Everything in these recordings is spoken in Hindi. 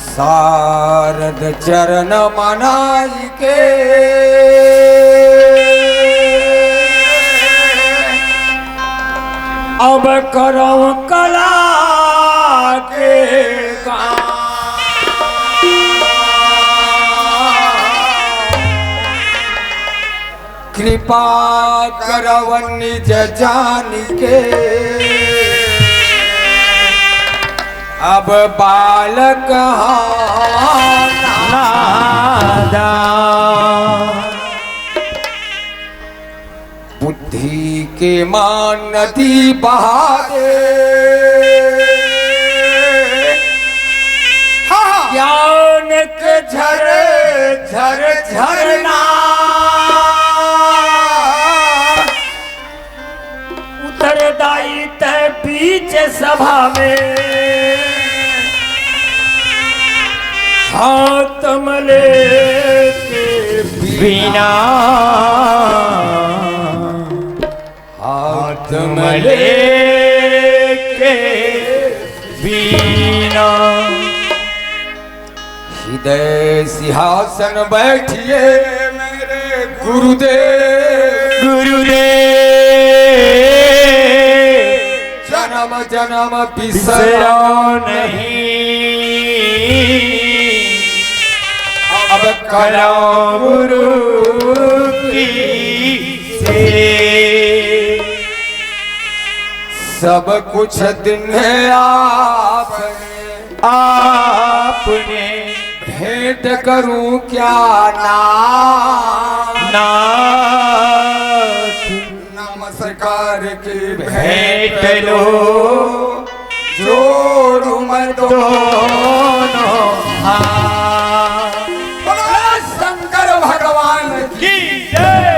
शारद चरण मनाई के अब करो कला के कृपा करव निज जान के अब बालक नादा बुद्धि के मान नदी बहा दे ज्ञान के झर झर झरना उत्तरदायी तय बीच सभा में हाथ मले के बिना हाथ मले के बिना हृदय सिंहासन बैठिए मेरे गुरुदेव जन्म जन्म बिसरा नहीं अब करो गुरु की से सब कुछ दिन है आपने भेंट करूं क्या नमस्कार की भेंट लो जोड़ू मैं दोनों शंकर भगवान की जय।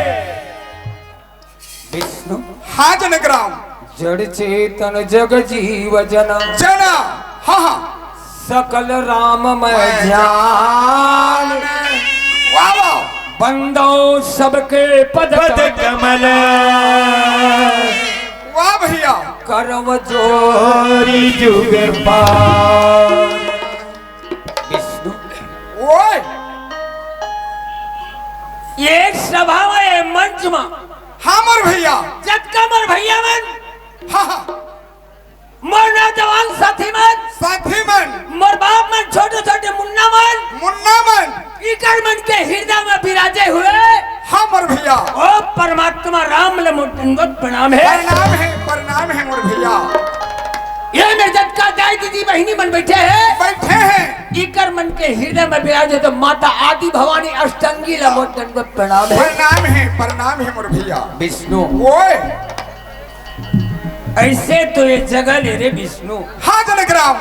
विष्णु हाँ जनग्राम जड़ चेतन जग जीव जना जना हाँ सकल राम मैं ध्यान वाह वाह बंदो सबके पद कमल वाह भैया करव जोरी जुग पार। विष्णु ओए ये सभा में मंच में हाँ मोर भैया जटका मोर भैया मन हाँ हाँ मोर नौजवान साथी मन मोर बाप मन छोटे छोटे मुन्ना मन इकर मन के हृदय में विराजे हुए हाँ मोर भैया ओ परमात्मा राम ले मुंडत प्रणाम है मोर भैया ये मेरे जटका दाई दीदी बहिनी मन बैठे हैं इकर मन के हृदय में विराजे तो माता आदि भवानी अष्टंगी ले मुंडत प्रणाम है मोर भैया। विष्णु ओए ऐसे तो ये जगह ले रे विष्णु हाँ जनग्राम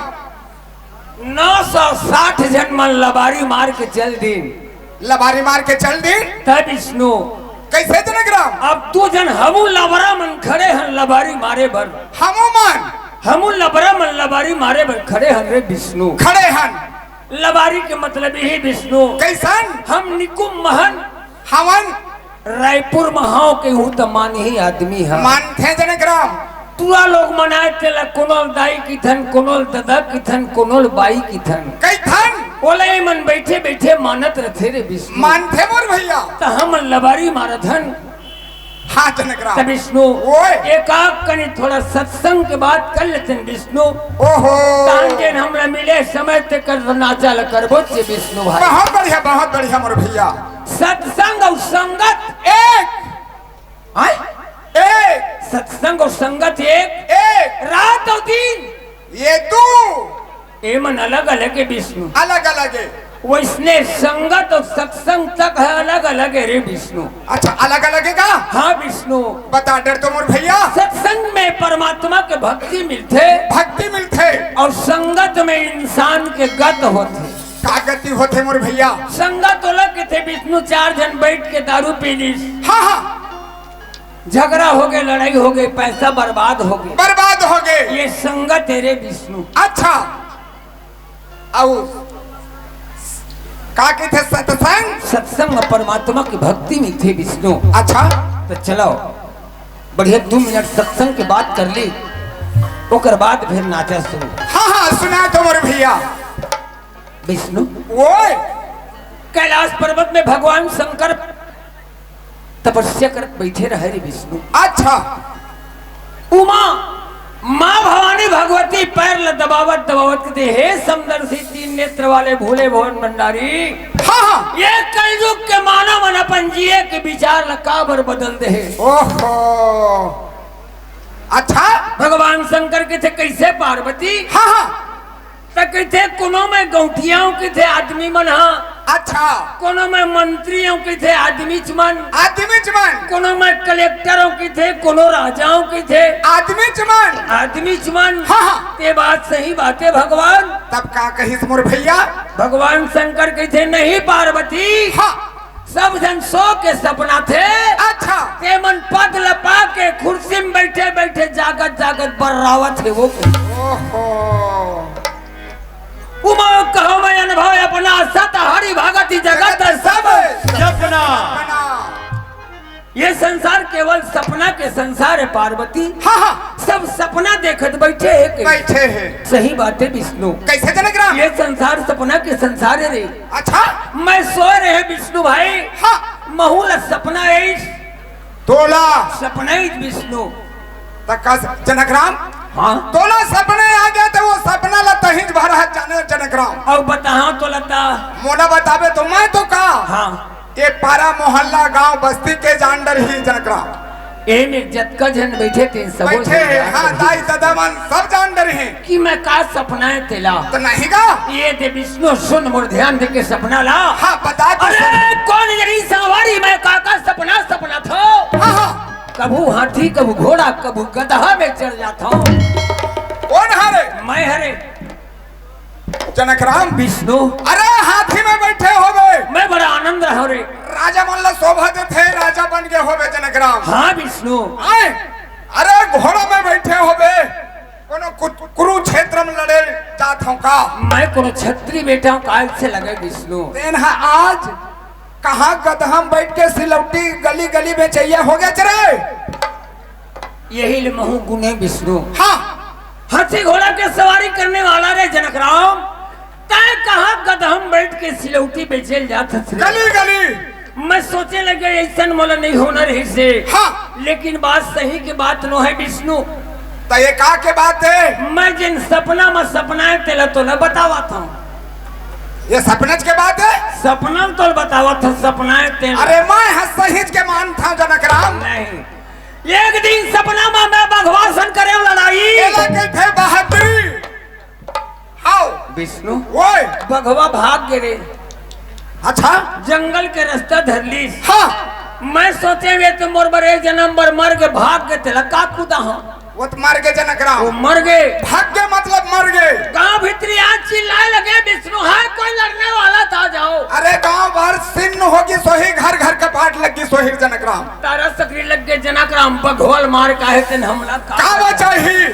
960 जन मन लबारी मार के चल दिन तब विष्णु कैसे जनग्राम अब 2 जन हमू लबरा मन खड़े हैं लबारी मारे बर हमू लबरा मन लबारी मारे बर खड़े हैं रे विष्णु खड़े हन लबारी के मतलब यही विष्णु कैसन हम निकुम महन हवन रायपुर महाओ के हूँ तो मानी ही आदमी है मानते जनग्राम पूरा लोग मनाए थे कोनोल दाई की थन कोनोल दादा की थन कोनोल बाई की थन कई थन बोले मन बैठे बैठे मानत रहे रे विष्णु मानते मोर भैया तो हम लबारी मारत हन हाँ जनग्राम विष्णु एक आग कनी थोड़ा सत्संग के बात कर लेते हैं विष्णु ओहो तांजन हमरा मिले समय तक कर नाचा ल करबो छे विष्णु भाई बहुत बढ़िया मोर भैया सत्संग और संगत एक सत्संग और संगत एक रात और दिन ये तू ये मन अलग अलग है विष्णु अलग है वैसने संगत और सत्संग तक है अलग अलग है रे विष्णु अच्छा अलग है का हाँ विष्णु बता डर तो मोर भैया सत्संग में परमात्मा के भक्ति मिलते और संगत में इंसान के गत होते का गति होते मोर भैया संगत अलग के थे विष्णु 4 जन बैठ के दारू पी ली हाँ झगड़ा हो गए लड़ाई हो गई पैसा बर्बाद हो गए ये संगत है रे विष्णु अच्छा का के थे सत्संग परमात्मा की भक्ति में थे विष्णु अच्छा तो चलो बढ़िया 2 मिनट सत्संग की बात कर ली ओकर बाद फिर नाचा शुरू हाँ हाँ सुना तो मोर भैया। विष्णु ओए कैलाश पर्वत में भगवान शंकर तपस्या कर बैठे रहे रे विष्णु। अच्छा उमा माँ भवानी भगवती पैर ल दबावत दबावत कहते हे समदर्शी तीन नेत्र वाले भोले भवन भंडारी। हाँ हाँ ये कलयुग के मानव मन अपन जिए के विचार लकाबर बदल दे। ओहो अच्छा भगवान शंकर के थे कैसे पार्वती। हाँ हाँ कहते कोनो में गौठियाओं के थे आदमी मन। हाँ अच्छा कोनो में मंत्रियों के थे आदमी चमन। आदमी चमन कोनो में कलेक्टरों के थे कोनो राजाओं के थे आदमी चमन। आदमी चमन। हाँ हाँ ये बात सही बात है भगवान। तब का कहिस मोर भैया। भगवान शंकर के थे नहीं पार्वती। हाँ सब जन सो के सपना थे। अच्छा ते मन पद लपा के कुर्सी में बैठे बैठे जागत जागत बर्रावत है वो। ओहो उमा कहो मैं अनुभव अपना सत हरि भगति जगत सब सपना। ये संसार केवल सपना के संसार है पार्वती। हाँ हाँ सब सपना देखत बैठे है बैठे हैं। सही बात है विष्णु। कैसे जनकराम। ये संसार सपना के संसार है रे। अच्छा मैं सो रहे विष्णु भाई। हाँ महूल सपना है तोला सपना ही विष्णु। तक जनकराम हाँ तोला सपने आ गया तो वो सपना ला तहिज भरा है जाने जनकराम। और बताओ तो लता मोना बतावे तो मैं तो का। हाँ ये पारा मोहल्ला गांव बस्ती के जानडर ही जनकराम। ए में जतका जन बैठे थे सब बैठे हैं। हाँ दाई दादा मन सब जानडर हैं कि मैं का सपना है तेला। तो नहीं का ये दे विष्णु सुन मोर ध्यान दे के सपना ला। हाँ बता तो अरे सुन। कौन जरी सवारी मैं का सपना सपना था। हाँ हाँ कबू हाथी कबू घोड़ा कबू गधा में चढ़ जाता हूँ। कौन हरे मैं हरे जनकराम। विष्णु अरे हाथी में बैठे हो गए। मैं बड़ा आनंद रहा रे। राजा मन ला शोभा थे राजा बन के हो गए जनकराम। हाँ विष्णु आए अरे घोड़ा में बैठे हो गए कोनो कुरुक्षेत्र में लड़े जात हूँ का। मैं कोनो छत्री बेटा हूँ काल से लगे विष्णु। तेनहा आज कहाँ गदहम बैठ के सिलौटी गली गली में चाहिए हो गया चरे। यही ले महू गुने विष्णु। हाँ हाथी घोड़ा के सवारी करने वाला रे जनकराम। तय कहाँ गदहम बैठ के सिलौटी बेचल जाता गली गली। मैं सोचे लगे ऐसा मोला नहीं होना रही से। हाँ लेकिन बात सही की बात नो है विष्णु। तो ये का के बात है। मैं जिन सपना में सपना तेला तो न बतावा था। ये सपनच के बात है। सपना तो बतावा था सपना तेला। अरे मैं हसहिज के मान था जनकराम। नहीं एक दिन सपना में मैं भगवान करे लड़ाई। के थे बहादुरी। हाउ विष्णु ओए भगवा भाग गिरे। अच्छा जंगल के रास्ता धर ली। हाँ मैं सोचे वे तो मोर बड़े जन्म पर मर के भाग के तेला का कूदा हूँ। वो तो मर गए जनकराम। वो मर गए। भाग गए मतलब मर गए। गांव भीतरी आज चिल्लाए लगे विष्णु है कोई लड़ने वाला था जाओ। अरे गांव भर सिन्न होगी सोही घर घर का पाट लगी सोही जनकराम। तारा सकरी लग गए जनकराम बघोल मार का है तेन हमला का बचाही।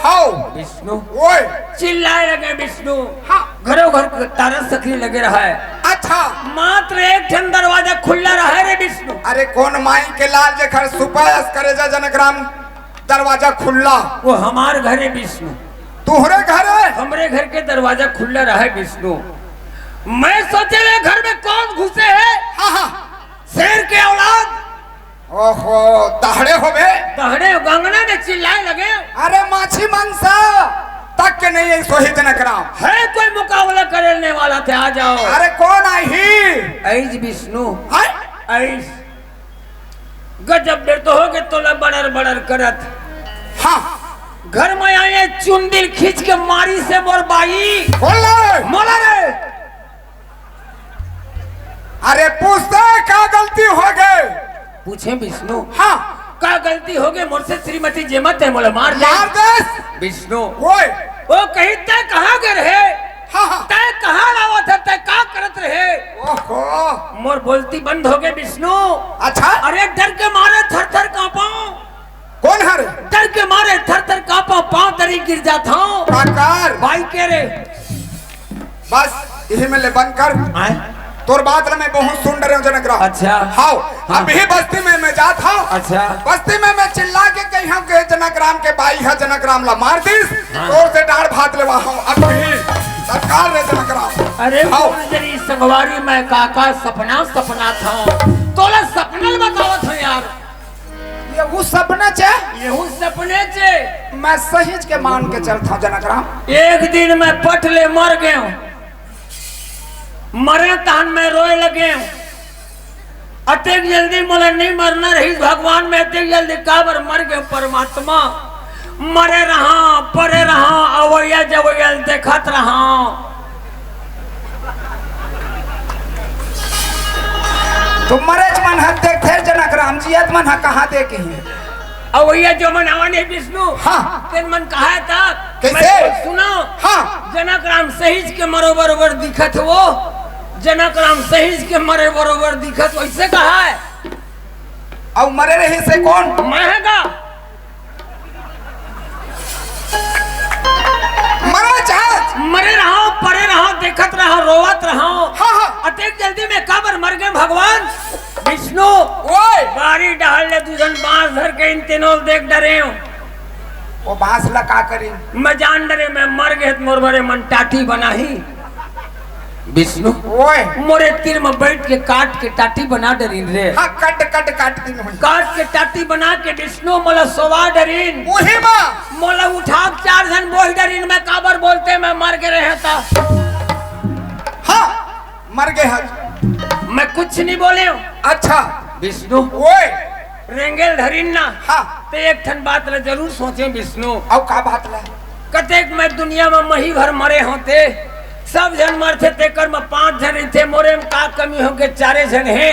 हाउ विष्णु ओए चिल्लाए लगे विष्णु। हाँ घरों घर तारा सकरी लगे रहा है। अच्छा मात्र एक ठन दरवाजा खुला रहा है रे विष्णु। अरे कौन माई के लाल जेखर सुपायस करे जा जनकराम दरवाजा खुला। वो हमार घर है विष्णु। तुहरे घर है। हमरे घर के दरवाजा खुला रहा है विष्णु। मैं सोचे वे घर में कौन घुसे है। हाँ हाँ शेर के औलाद। ओहो दहड़े हो बे। दहड़े गंगना में चिल्लाए लगे। अरे माछी मांसा तक के नहीं है सोही जनकराम। है कोई मुकाबला करने वाला थे आ जाओ। अरे कौन आई। ऐज विष्णु हाय ऐस गजब देर तो हो गए तो बड़र बड़र करत। हाँ घर में आए चुंदिल खींच के मारी से मोर बाई बोले मोला रे। अरे पूछते क्या गलती हो गए। पूछे विष्णु हाँ क्या गलती हो गई मुझसे श्रीमती जेमत है मोला मार दे। मार दे विष्णु ओए वो कहीं तय कहाँ गए रहे। हाँ हाँ तय कहाँ लावा था तय का करत रहे। ओहो मोर बोलती बंद हो गए विष्णु। अच्छा अरे डर के मारे थर थर कांपा। कौन हरे। डर के मारे थर थर कांपा पांव तरी गिर जाता हूँ। काकर भाई कह रे बस यही में ले बंद कर। आए तोर बात मैं बहुत सुन रहे हूँ जनक राम। अच्छा हाँ हाँ। अभी बस्ती में मैं जात हूँ। अच्छा बस्ती में मैं चिल्ला के कही हूँ कि जनक राम के बाई है जनक राम ला मार दिस तोर से डाढ़ भात लेवा हूँ अभी सरकार रे जनक राम। अरे जरी संगवारी मैं काका सपना सपना था तोला सपनल बतावत है यार। ये वो सपना चे यहू सपने चे मैं सहीज के मान के चलता हूँ जनक राम। एक दिन मैं पटले मर गया हूँ मरे तहन में रोए लगे हूँ अतेक जल्दी मोला नहीं मरना रही भगवान में अतेक जल्दी काबर मर गए परमात्मा मरे रहा परे रहा अवैया जवैया देखत रहा। तो मरेज मन हद देख थे जनक राम जी मन हा कहाँ देखे हैं अवैया जो मन आवाने विष्णु हाँ तेन मन कहा था कैसे सुनो हाँ जनक राम सहीज के मरो बरोबर दिखत वो जनक राम सहीज के मरे बरोबर दिखत वैसे कहा है अब मरे रही से कौन महंगा मरा चाहत मरे रहो परे रहो देखत रहो रोवत रहो। हाँ हाँ अतेक जल्दी में काबर मर गए भगवान विष्णु ओए बारी डाल ले दूजन बांस धर के इन तीनों देख डरे हूँ वो बांस लगा करी मैं जान डरे मैं मर गए मोर बरे मन टाटी बना ही विष्णु ओए मोरे तीर में बैठ के काट के टाटी बना डरीन रे। हाँ कट कट काट दिन हुई काट के टाटी बना के विष्णु मोला सोवा डरीन वही माँ मोला उठा के 4 जन बोल डरीन मैं काबर बोलते मैं मर के रहे था हाँ मर गए हज मैं कुछ नहीं बोले हूँ। अच्छा विष्णु ओए रेंगेल धरीन ना हाँ तो एक ठन बात ला जरूर सोचे विष्णु अब का बात ला कतेक मैं दुनिया में मही भर मरे होते सब जन मरते तेकर में 5 जन थे मोरे में का कमी हो के 4 जन है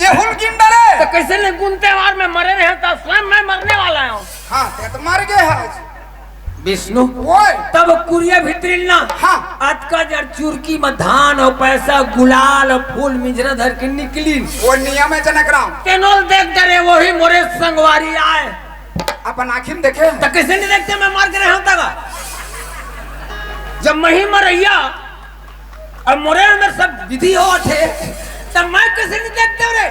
ये हुल गिंडरे तो कैसे ने गुनते वार में मरे रहे था स्वयं मैं मरने वाला हूँ। हाँ ते तो मर गए हज विष्णु ओए तब कुरिया भितरिल ना हाँ आज का जर चुरकी में धान और पैसा गुलाल और फूल मिजरा धर के निकली वो नियम है जनक राम तेनोल देख डरे वही मोरे संगवारी आए अपन आखिम देखे तो कैसे नहीं देखते मैं मार के रहा था जब मही मरैया और मोरे अंदर सब विधि हो थे तब मैं कैसे नहीं देखते रे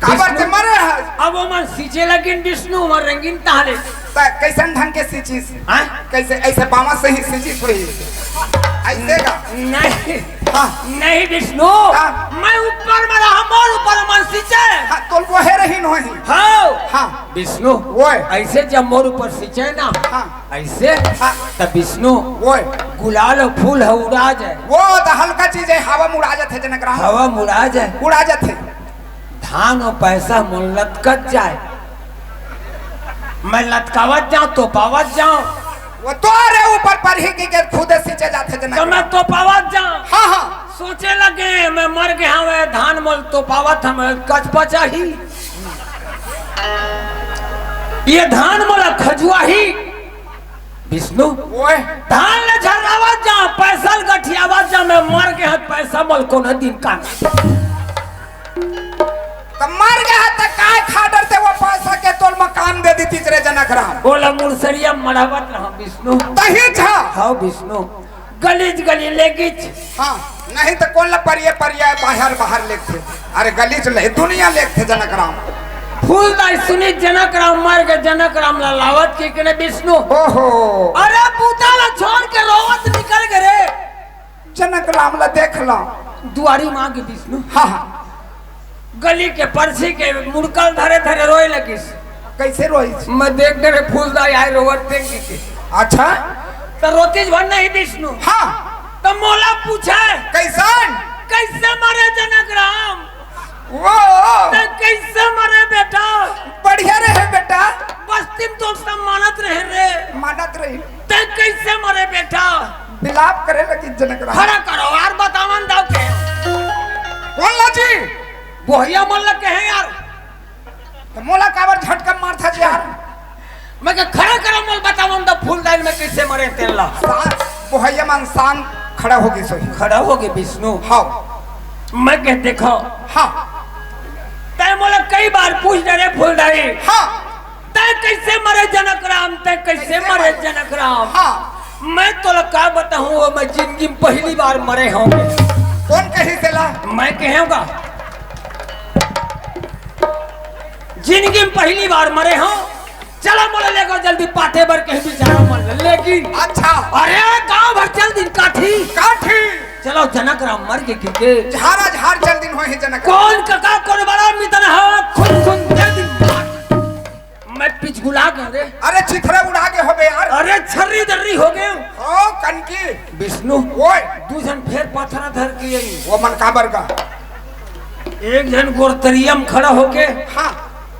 काबर ते मरे हज अब वो मन सींचे लगिन विष्णु मन रंगीन ताले कैसन ढंग के सींचिस हाँ कैसे ऐसे बामा से ही सींचिस हुई ऐसे का नहीं हाँ नहीं विष्णु हाँ। मैं ऊपर में रहा मोर ऊपर मन सींचे हाँ तो वो है रही नहीं हाँ हाँ विष्णु ओए ऐसे जब मोर ऊपर सींचे ना हाँ ऐसे हाँ तब विष्णु ओए गुलाल और फूल है उड़ा जाए वो तो हल्का चीज है हवा में उड़ा जाते जनक राम हवा में उड़ा जाए उड़ा जाते धान और पैसा मुल लटकत जाए मैं लटकावत जाऊं तो पावत जाऊं वो तो अरे ऊपर पर ही के खुद सींचे जाते जनक तो मैं तो पावत जाऊं हाँ हाँ सोचे लगे मैं मर गया हूँ धान मोल तो पावत हम कच पचा ही ये धान मोला खजुआ ही विष्णु ओए धान ले झरावत जाऊं पैसा गठियावत जाऊं मैं मर गया पैसा मोल को न दिन का तो मर गया तो काय खाडर ते वो पैसा के तोल में काम दे दी तीसरे जनक राम बोला मुरसरिया मरावत रहा विष्णु तही था हाँ विष्णु गलीज गली लेगिच हाँ नहीं तो कौन ला परिये परिये बाहर बाहर लेते अरे गलीच ले दुनिया लेते जनक राम फूलदाई सुनी जनक राम मर के जनक राम ला लावत के कने विष्णु ओहो अरे पूता ला छोड़ के रोवत निकल गए जनक राम ला देख ला दुआरी मां के विष्णु हाँ हाँ गली के परसी के मुड़कल धरे धरे रोए लगिस कैसे रोई मैं देख डरे फूलदाई आए रोवत देख के अच्छा तो रोतीज भर नहीं विष्णु हाँ तो मोला पूछा कैसन कैसे मरे जनक राम वो तो कैसे मरे बेटा बढ़िया रहे बेटा बस्ती में तो सब मानत रहे रे मानत रही तो कैसे मरे बेटा बिलाप करे लगी जनक राम खड़ा करो यार बतावन दाव के कौन ला जी बोहिया मन लग के है यार तो मोला काबर झटका मार था जी यार मैं के खड़ा करो मोल बतावन दाव फूलदाई में कैसे मरे तेला बोहैया मन शान खड़ा होगी सोही खड़ा हो गए विष्णु हाँ मैं के देखो हाँ तय मोला कई बार पूछ डरे फूलदाई हाँ तय कैसे मरे जनक राम तय कैसे मरे जनक राम हाँ मैं तो का बताऊं मैं जिंदगी में पहली बार मरे होंगे कौन कहीं से ला? मैं कहूँगा जिंदगी में पहली बार मरे हो, चलो मोले लेकर जल्दी पाटे भर कहीं बेचारा मर, लेकिन अच्छा अरे गांव भर चल दिन काठी काठी चलो जनक राम मर के क्योंकि झारा झार चल दिन हो ही जनक। कौन कका कौन बड़ा मितन हो खुद खुद चल दिन मैं पिच गुला गया रे। अरे चिथरे उड़ा के हो बे यार। अरे छर्री दर्री हो गए ओ कनकी विष्णु ओए दूजन फेर पत्थर धर के आई। वो मन काबर का एक जन गोरतरियम खड़ा होके हाँ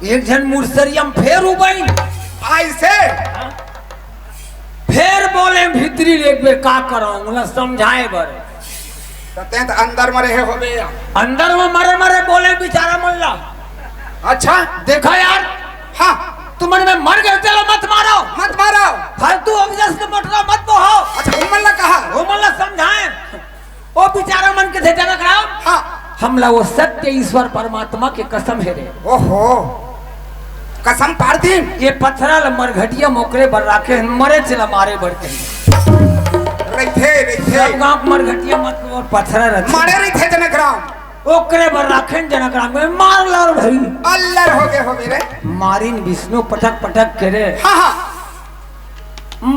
एक जन मुरसरियम फेर उबाई ऐसे फेर बोले भीतरी एक बेर का कराऊंगा समझाए बर कहते तो अंदर में रहे हो बे यार। अंदर में मरे मरे बोले बेचारा मल्ला। अच्छा देखो यार हाँ तुमने में मर गए चलो मत मारो मत मारो फालतू अवजस के मटका मत बोहो। अच्छा उमल ने कहा वो मल्ला समझाए वो बेचारा मन के थे जनक राम हाँ हमला वो सत्य ईश्वर परमात्मा के कसम है रे। ओहो कसम पार दिन ये पत्थरा मरघटिया मोकरे बर राखे मरे चला मारे बढ़ते रही गांव मरघटिया मत और पत्थरा रखे मारे रही थे जनक राम ओकरे बर राखे जनक राम में मार लाल भाई अल्लाह हो गए हो मेरे मारिन विष्णु पटक पटक करे हाँ हाँ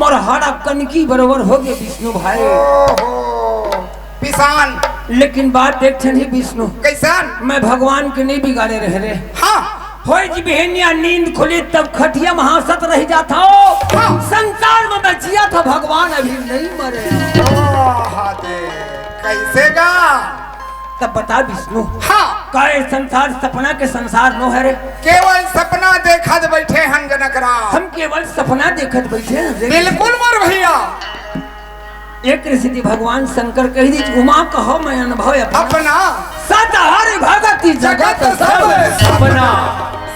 मरहरा कनकी बरोबर हो गए विष्णु भाई। ओहो पिसान लेकिन बात देख छनी विष्णु कैसान मैं भगवान के नहीं बिगाड़े रह रे हाँ होई जी बहनिया नींद खुली तब खटिया में हंसत रह जाता हो हाँ। संसार में मैं जिया था भगवान अभी नहीं मरे कैसे गा तब बता विष्णु हाँ काय संसार सपना के संसार नो है रे केवल सपना देखत बैठे हम जनक राम हम केवल सपना देखत बैठे हैं रे। बिल्कुल मोर भैया एक ऋषि भगवान शंकर कह दी उमा कहो मैं अनुभव अपना सतहर भगति जगत सब सपना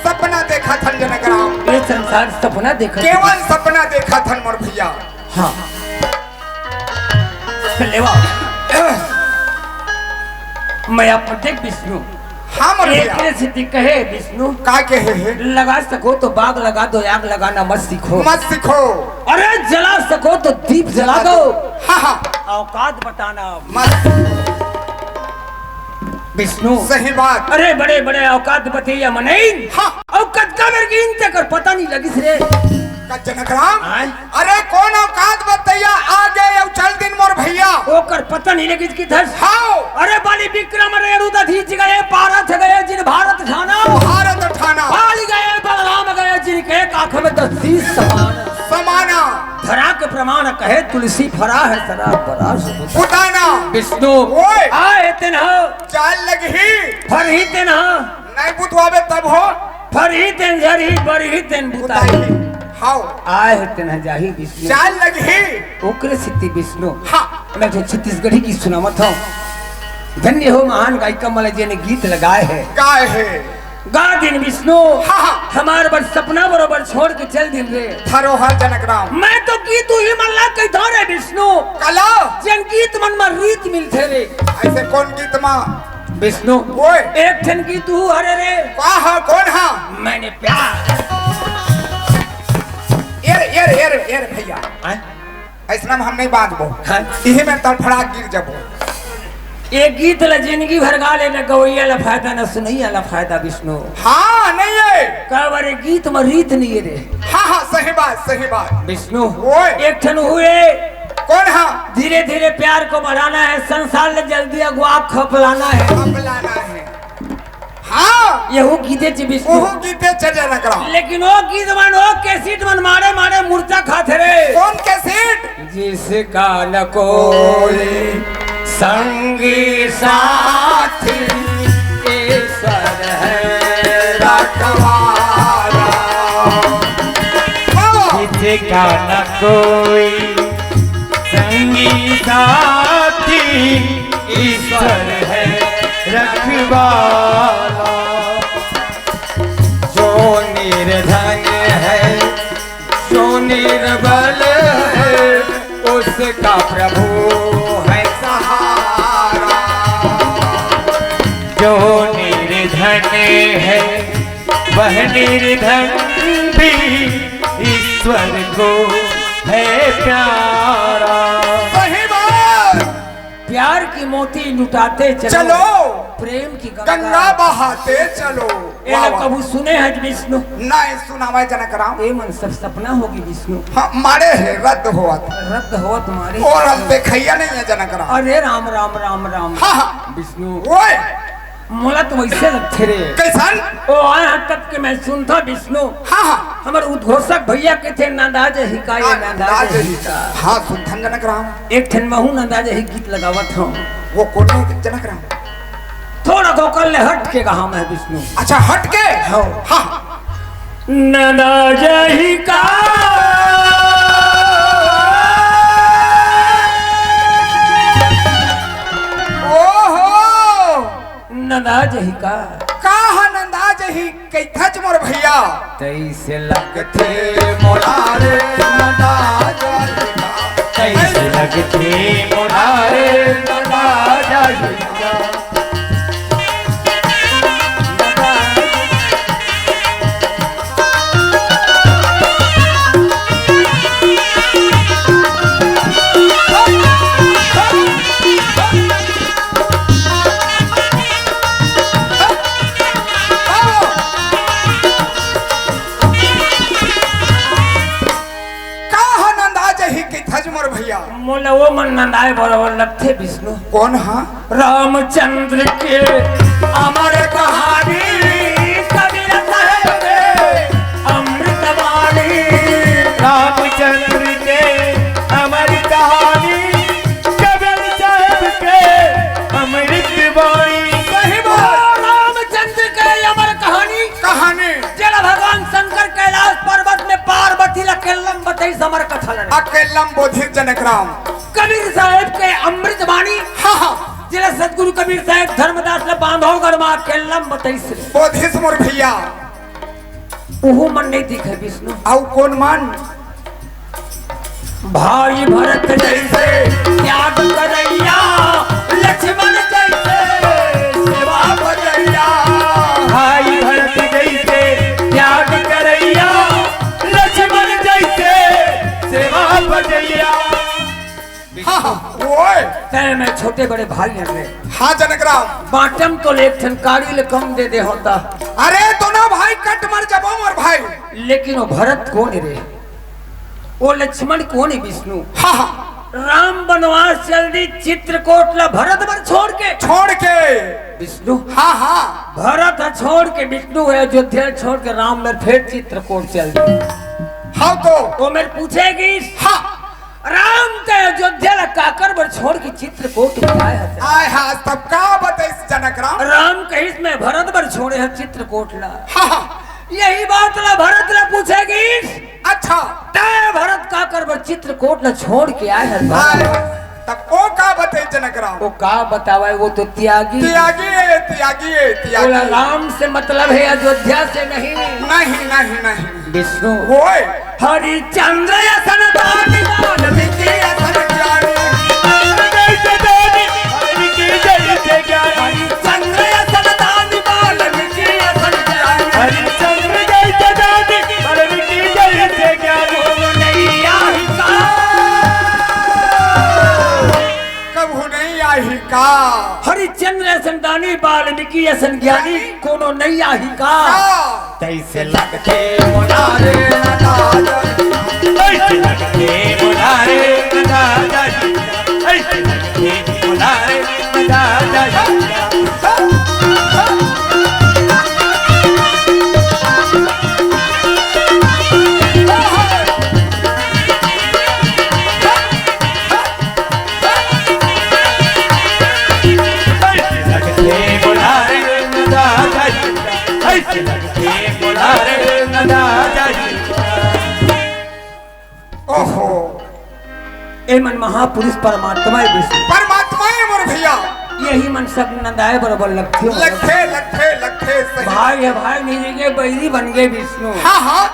सपना देखा था जनक राम ये संसार सपना देखत केवल सपना देखा था मोर भैया। हाँ लेवा मैं आप देख विष्णु हाँ मोर भैया एक स्थिति कहे विष्णु का कहे है लगा सको तो बाग लगा दो आग लगाना मत सीखो मत सीखो अरे जला सको तो दीप जला दो हाँ हाँ औकात बताना मत विष्णु सही बात अरे बड़े बड़े औकात बतैया मनई हाँ औकात का मेरे गिनते कर पता नहीं लगी रे का जनक राम आय? अरे कौन औकात बताइया आगे चल दिन मोर भैया ओकर पता नहीं लगी की धस हाँ अरे बाली विक्रम रेणुदधीच गए पारथ गए जिन भारत ठाना भारत ठाना बाली गए बलराम गए जिनके काख में 10 समान समाना धरा के प्रमाण कहे तुलसी फरा है सरा परा उठाना विष्णु ओए आए तेन हो चाल लगी फर ही तेन हो नहीं बुतवावे तब हो फर ही तेन झरी बर ही तेन बुताई हाउ आए तेन जाही विष्णु चाल लगी ओकरे सिद्धि विष्णु हाँ मैं तो छत्तीसगढ़ी की सुनावत हूँ। धन्य हो महान गायिका मलय जी ने गीत लगाए हैं गाय है गा दिन विष्णु हाँ। हमारे बड़ सपना बरोबर छोड़ के चल दिन रे धरोहर जनक राम मैं तो गीत ही मल्ला कही था रे विष्णु कला जन गीत मन में रीत मिलते रे ऐसे कौन गीत माँ विष्णु ओए एक ठन गीत तू हरे रे कहा कौन हाँ मैंने प्यार ये भैया ऐसा हम नहीं बांधबो इही में तड़फड़ा गिर जबो एक गीत ला जिंदगी भर गा ले गवैया ला फायदा न सुनैया ला फायदा विष्णु हाँ नहीं है का बारे गीत में रीत नहीं है रे हाँ हाँ सही बात विष्णु ओए एक ठन हुए कौन हाँ धीरे धीरे प्यार को बढ़ाना है संसार ले जल्दी अगुआ खपलाना है लाना है हाँ यहू गीते ची विष्णु ओहो गीते चल जनक राम लेकिन वो गीत मन वो कैसेट मन मारे मारे मुर्चा खाते रे कौन के सीट जिसका न कोई संगी साथी ईश्वर है रखवाला जिसका न कोई संगी साथी ईश्वर है रखवाला जो निर्धन है जो निर्बल है उसका प्रभु है सहारा जो निर्धन है वह निर्धन भी ईश्वर को है प्यारा। सही बात प्यार की मोती लुटाते चलो प्रेम की गंगा बहाते चलो। ए वाह, वाह। कबू सुने हैं विष्णु नहीं सुनावा जनक राम। ए मन सब सपना होगी विष्णु हाँ, मारे है रद्द हुआ था रद्द हो तुम्हारी और अब देखैया नहीं है जनक राम। अरे राम राम राम राम हाँ हाँ विष्णु ओए मोला तो वैसे लगते रे कैसन? ओ आया तब के मैं सुनता विष्णु हाँ हाँ हमर उद्घोषक भैया के थे नंदाज हिकाये नंदाज अंदाज ही हिका हाँ सुनथन जनक राम। एक ठन महू नंदाज ही गीत लगावत हूँ वो कौन है जनक राम? थोड़ा गोकल ले हट के कहा मैं विष्णु अच्छा हट के हाँ। हाँ नंदाज हिका ओहो नंदाज हिका कहा नंदाज ही कैथच मोर भैया तैसे लगते थे मोलारे नंदाज ही का। तैसे लगते मोलारे नंदाज हिका कहा नंदाज ही कैथच मोर भैया। मोला वो मन नंदाए बराबर लगते विष्णु कौन हाँ? रामचंद्र के अमर कहानी कबीर साहब के अमृतवाणी रामचंद्र के अमर कहानी कबीर साहब के अमृतवाणी सही बात। रामचंद्र के अमर कहानी कहानी जरा भगवान शंकर कैलाश पर्वत में पार्वती ला केल्लम बताई समर कथा लड़े अकेलम बोधिर जनक राम। कबीर साहब के अमृतवाणी हाँ हाँ जिला सतगुरु कबीर साहब धर्मदास ने बांधवगढ़ में केल्लम बताइस बोधिस मोर भैया। ओहो मन नहीं दिखे विष्णु आउ कौन मान? भाई भरत जैसे त्याग करैया लक्ष्मण जैसे सेवा बजैया भाई भरत जैसे त्याग करैया लक्ष्मण जैसे सेवा बजैया हाँ हाँ ओए तय में छोटे बड़े भाई हैं रे हाँ जनक राम। बाटम तो लेख कारी ले कम दे दे होता अरे दोनों भाई कट मर जाबो मोर भाई। लेकिन वो भरत कौन है रे वो लक्ष्मण कौन है विष्णु हाँ हाँ राम बनवास चल दी चित्रकूट ला भरत पर छोड़ के छोड़ के विष्णु हाँ हाँ भरत है छोड़ के विष्णु है अयोध्या छोड़ के राम में फिर चित्रकूट चल दी हाँ तो वो मेरे पूछेगी हाँ राम के अयोध्या ला काकर पर छोड़ के चित्रकूट में आया है आय हाँ तब का बताइस जनक राम। राम कहीं में भरत पर छोड़े है चित्रकूट ला हाँ हाँ यही बात ला भरत ला पूछेगी अच्छा तय भरत काकर पर चित्रकूट ला छोड़ के आए है आय तब ओ का बताई जनक राम। वो का बतावा वो तो त्यागी त्यागी त्यागी बोला त्यागी राम से मतलब है अयोध्या से नहीं नहीं नहीं नहीं विष्णु ओए हरिचंद्र सनतानी मान विद्या ज्ञानी हरिचंद्र सनतानी मान विद्या हरिचंद्र कभू नहीं आई का। हरिचंद्र संतानी वाल्मीकि असन ज्ञानी कोनो नहीं आही का तैसे लगते मोलारे ऐसे लगते मोलारे ऐसे लगते मोलारे ओहो ए मन महापुरुष परमात्मा है विष्णु परमात्मा है मोर भैया। यही मन सब नंदाए बराबर लगते हो लखे लखे लखे सही। भाई है भाई नहीं गए बैरी बन गए विष्णु हाँ हाँ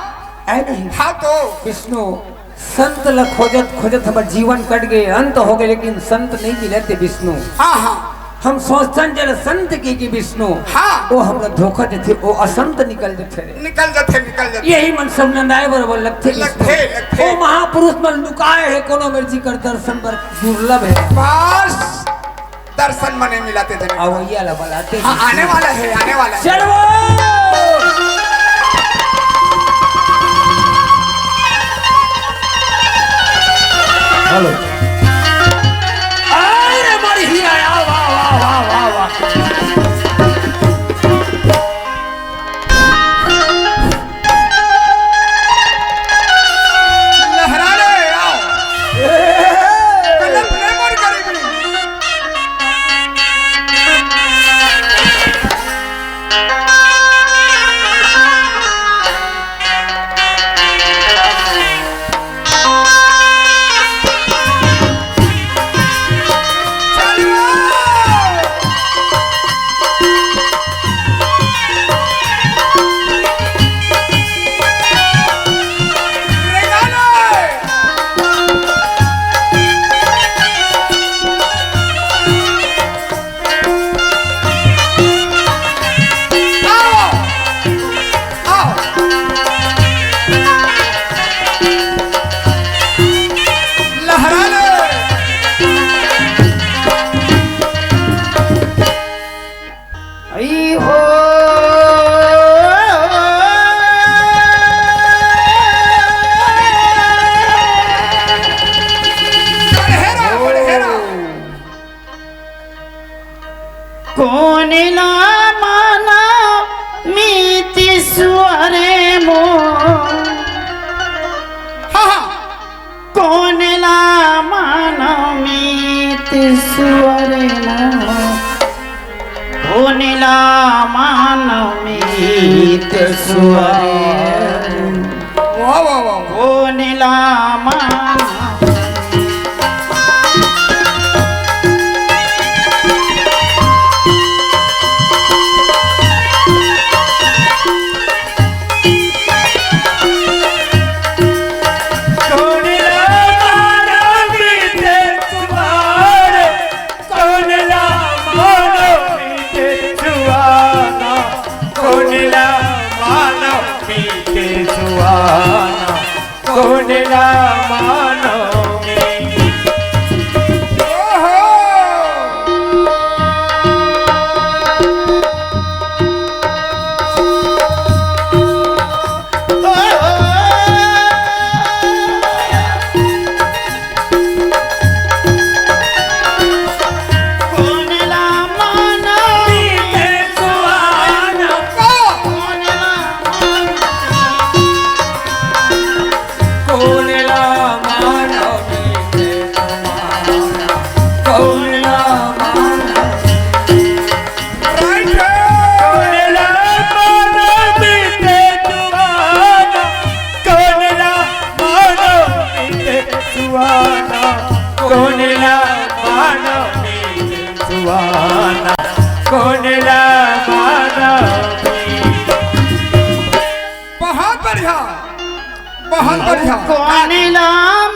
ऐ नहीं हाँ तो विष्णु संत ल खोजत खोजत हमारे जीवन कट गए अंत हो गए लेकिन संत नहीं मिले थे विष्णु हाँ हाँ हम सोचतन जरा संत की विष्णु हाँ। वो हमरा धोखा देते वो असंत निकल देते रे निकल जाते यही मन सब नंदाए बराबर लगते लगते, लगते। वो महापुरुष मन लुकाए है कोनो मर्जी कर दर्शन पर दुर्लभ है बस दर्शन मने मिलाते थे। अवैया ला बुलाते हाँ, आने वाला है, आने वाला है। चलो हेलो अरे मारी ही आया वाह वाह वाह वाह वाह लहरा ले आओ कलम ले मोर गरीबी कोनेला माना मीति स्वरे मो कोनेला माना मीति स्वरे मो कोनेला माना मीति स्वरे वाह वाह वाह कोनेला माना कोनेला मानो कोनेला मानो बहुत बढ़िया बहुत बढ़िया कोनेला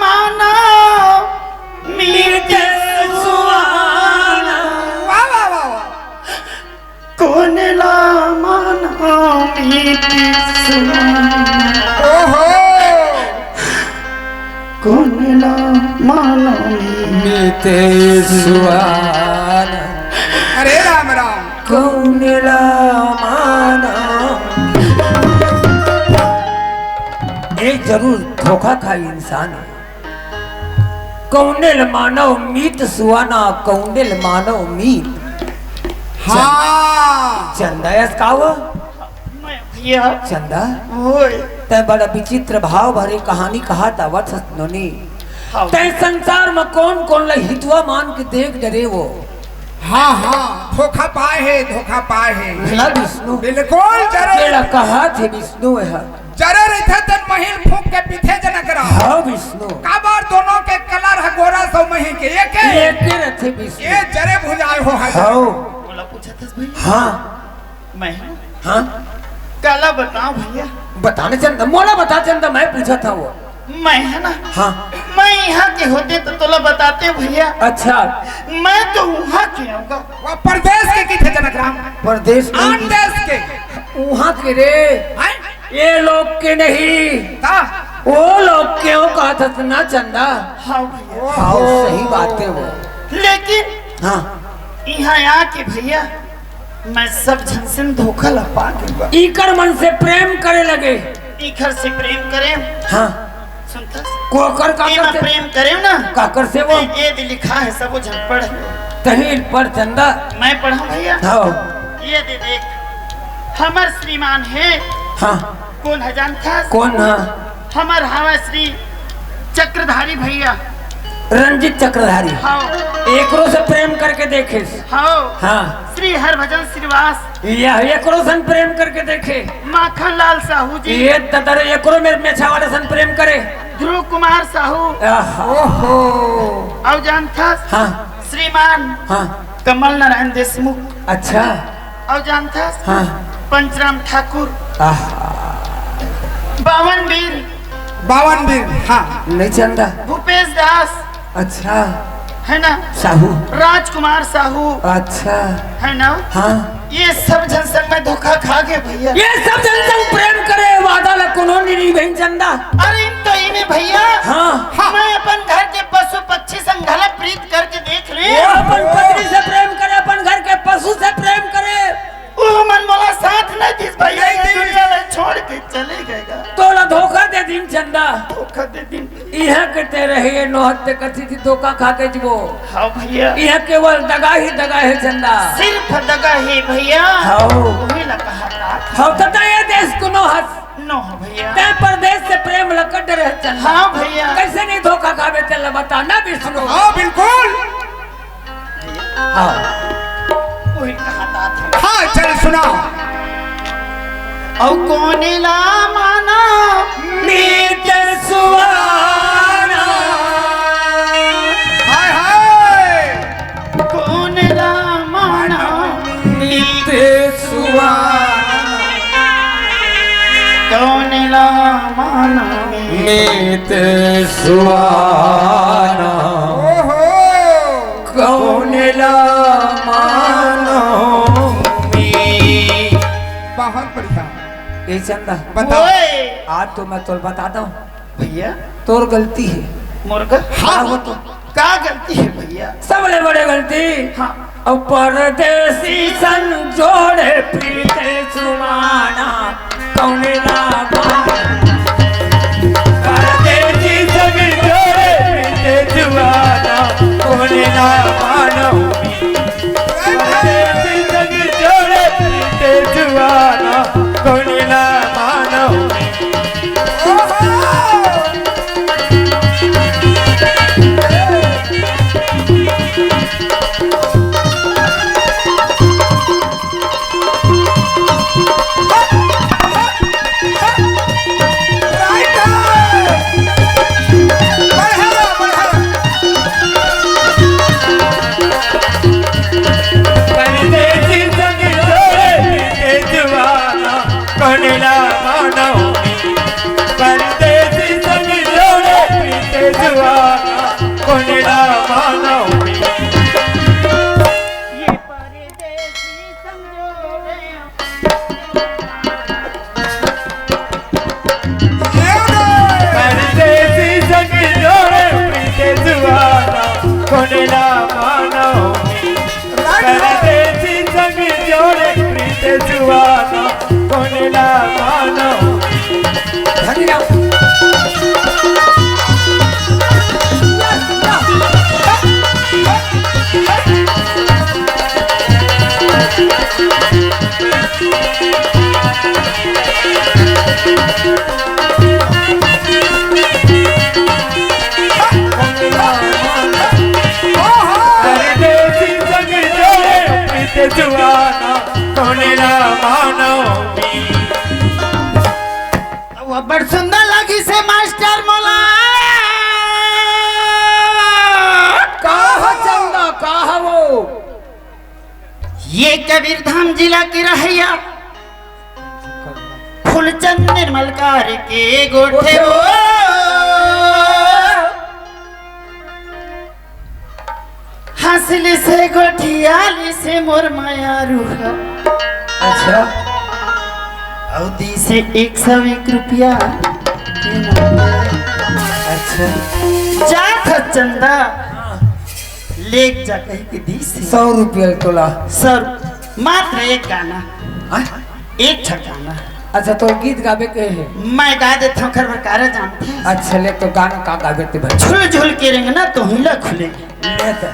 माना मीते सुहाना वाह वाह वाह वाह कोनेला माना मीते सुहाना ओहो कोनेला माना मीते सुहाना अरे राम राम कोनेला मानो एक जरूर धोखा खाई इंसान है कौंडेल मानव मीत सुहाना कौंडेल मानव मीत हाँ चंदा यस काव भैया चंदा ओए तै बड़ा विचित्र भाव भरी कहानी कहा था वत्स नोनी तै संसार में कौन कौन ला हितवा मान के देख डरे वो हाँ हाँ धोखा पाए है धोखा पाए है भला विष्णु बिल्कुल जरे जेड़ा कहा थे विष्णु है जरे रहे तन महिल फूक के पीछे जनक रहा हाँ विष्णु काबार दोनों के कलर है गोरा सौ मही के एक है एक ही रथे विष्णु ये जरे भुजाए हो है हाँ बोला पूछा था भैया हाँ मैं हाँ काला बताओ भैया बताने चंदा मोला बता चंदा मैं पूछा था वो मैं है ना हाँ मैं यहाँ के होते तो तोला बताते भैया अच्छा मैं तो वहाँ के आऊँगा वो प्रदेश के किथे जनक राम प्रदेश आन देश के वहाँ के रे हैं? ये लोग के नहीं ता वो लोग क्यों कहा था ना चंदा हाँ भैया हाँ सही बात है वो लेकिन हाँ यहाँ आके भैया मैं सब झन से धोखा लपा के इकर मन से प्रेम करे लगे। इखर से प्रेम करे। हाँ सुनता कोकर ये काकर मैं से प्रेम करे ना काकर से वो ये भी लिखा है सब वो झनपड़ तहिल पर चंदा। मैं पढ़ा भैया। हाँ ये दे देख हमर श्रीमान है। हाँ कौन है जानता? कौन? हाँ हमर हवा श्री चक्रधारी भैया। रंजित चक्रधारी। हाँ एकरो से प्रेम करके देखे। हाँ हाँ श्री हरभजन श्रीवास। यह एकरो सन प्रेम करके देखे। माखन लाल साहू जी। ये तदर एकरो में मेछावाड़ा सन प्रेम करे। ध्रुव कुमार साहू। ओहो और जानता? हाँ श्रीमान हाँ कमल नारायण देशमुख। अच्छा और जानता? हाँ पंचराम ठाकुर। बावन वीर। बावन वीर। हाँ नहीं चंदा। भूपेश दास अच्छा है ना? साहू। राजकुमार साहू अच्छा है ना? हाँ ये सब जनसंघ में धोखा खा गए भैया। ये सब जनसंग प्रेम करे वादा ला कोनो नहीं बहन चंदा। अरे इन तो इन्हें भैया। हाँ मैं अपन घर के पशु पक्षी संघाला प्रीत करके देख ले। वो अपन पत्नी से प्रेम करे, अपन घर के पशु से प्रेम करे। वो मन मोला साथ नहीं दिस भैया। ये दुनिया में छोड़ के चले गएगा। तोला धोखा दे दिन चंदा। धोखा दे दिन। यह कहते रहे नौहत्ते कथी थी धोखा खा के जीवो। हाँ भैया यह केवल दगा ही दगा है चंदा। सिर्फ दगा है भैया। हाँ वही ना कहा था। हाँ तथा ये देश को नौहत नो भैया। ते परदेश से प्रेम लकड़ रहे चंदा। हाँ भैया। कैसे नहीं धोखा खावे चल बता ना विष्णु। हाँ बिल्कुल। हाँ वही कहा था। हाँ चल सुनाओ। और कौन ला माना मीत सुहाना। हाय हाय। कौन ला माना मीत सुहाना। कौन ला माना मीत सुहाना। ओहो। कौन ला मानो मी। बहुत बढ़िया। ए चंदा बताओ। ओए आज तो मैं तोर बताता हूँ भैया तोर गलती है। मुर्गा। हाँ वो तो का गलती है भैया? सबले बड़े गलती। हाँ और परदेसी सन जोड़े पीते सुमाना कौन ला मानो। परदेसी सन जोड़े पीते सुमाना कौन ला मानो मी। परदेसी सन जोड़े पीते सुमाना कौन ला मानो मी। परदेसी संग जोड़े पीते जुबाना कौन ला मानो मी। परदेसी संग जोड़े पीते जुबाना कौन ला मानो मी। ये परदेसी समझोगे। परदेसी संग जोड़े पीते जुबाना कौन ला मानो मी। परदेसी संग जोड़े पीते जुबाना कौन ला मानो मी। धन्यवाद। परदेसी संग जोड़े पीते जुबाना कौन ला मानो मी। वो बड़ सुंदर लगी से मास्टर मोला। कहा चंदा कहा वो। ये कबीर धाम जिला की रहिया फूलचंद निर्मल कार के गोठे हो। हंसली से गोठियाली से मोर माया रूहा। अच्छा अवधि से 101 रुपया। अच्छा जा था चंदा लेक जा कहीं के दी से 100 रुपया तोला। सर मात्र एक गाना, हाँ? एक छा गाना अच्छा तो गीत गावे के है? मैं गा देता हूँ, खर भकारे जानते हैं। अच्छा ले तो गाना का गावे ते भाई? झुल झुल के रेंगना तो हिला खुलेगी। ले तो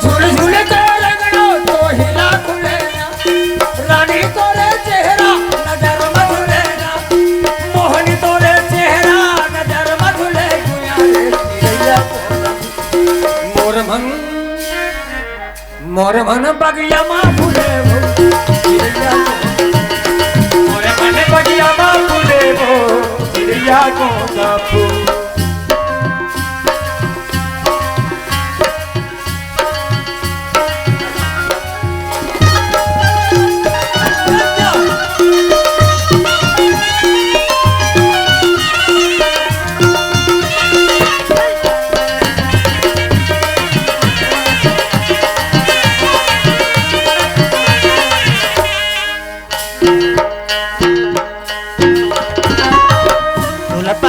झूल झूल के रंगनो तो हिला खुलेगा, रानी तोरे चेहरा नजर मधुलेगा, मोहनी तोरे चेहरा नजर मधुलेगा। मोर मन बगिया माँ फूले वो, मोर मन बगिया माँ फूले वो, चिड़िया को कापू।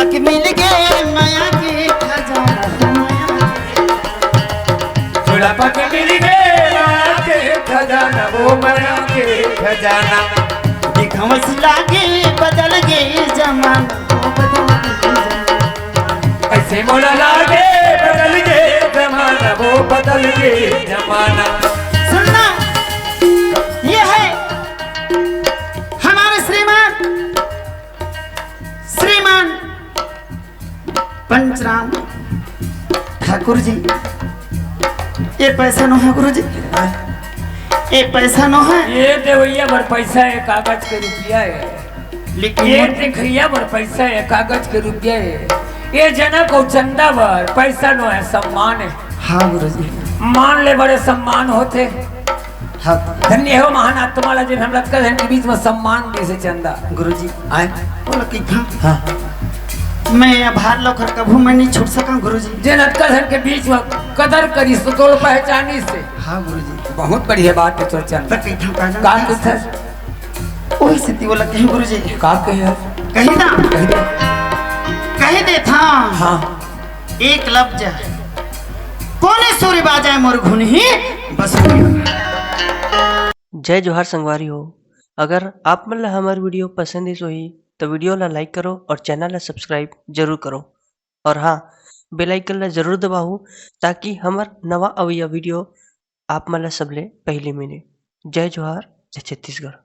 के मिल गए माया के खजाना, जुड़पा के मिल गए माया के खजाना, वो माया के खजाना। दिखमस लागे बदल गए जमाना, ऐसे मोला लागे बदल गए जमाना, वो बदल गए जमाना। सुनना ये है हमारे श्रीमान पंचराम ठाकुर जी। ये पैसा नो है गुरु जी, ये पैसा नो है। ये देवैया भर पैसा है, कागज के रुपया है, लेकिन ये देखैया भर पैसा है, कागज के रुपया है। ये जनक और चंदा भर पैसा नो है, सम्मान है। हाँ गुरु जी, मान ले बड़े सम्मान होते। हाँ धन्य हो महान आत्मा वाला जिन हम रखकर हैं के बीच में सम्मान दे से चंदा। गुरु जी आए बोलो कि था हाँ मैं आभार लोकर कभू मैं नहीं छूट सका गुरु जी। जिन अक्कल के बीच में कदर करी सो तोड़ पहचानी से। हाँ गुरु जी बहुत बढ़िया बात है तो चंदा। तो कहीं था का था वही स्थिति बोला कहीं गुरु जी का कहे कहीं ना कहीं दे था। हाँ एक लफ्ज कोने सूर्य बाजाए मोर घुन ही बस। जय जोहार संगवारी हो। अगर आप मन ला हमार वीडियो पसंद है सोही तो वीडियो ला लाइक करो और चैनल ला सब्सक्राइब जरूर करो। और हाँ बेल आइकन ला जरूर दबाओ ताकि हमार नवा अवैया वीडियो आप मन ला सबले पहले मिले। जय जोहार, जय छत्तीसगढ़।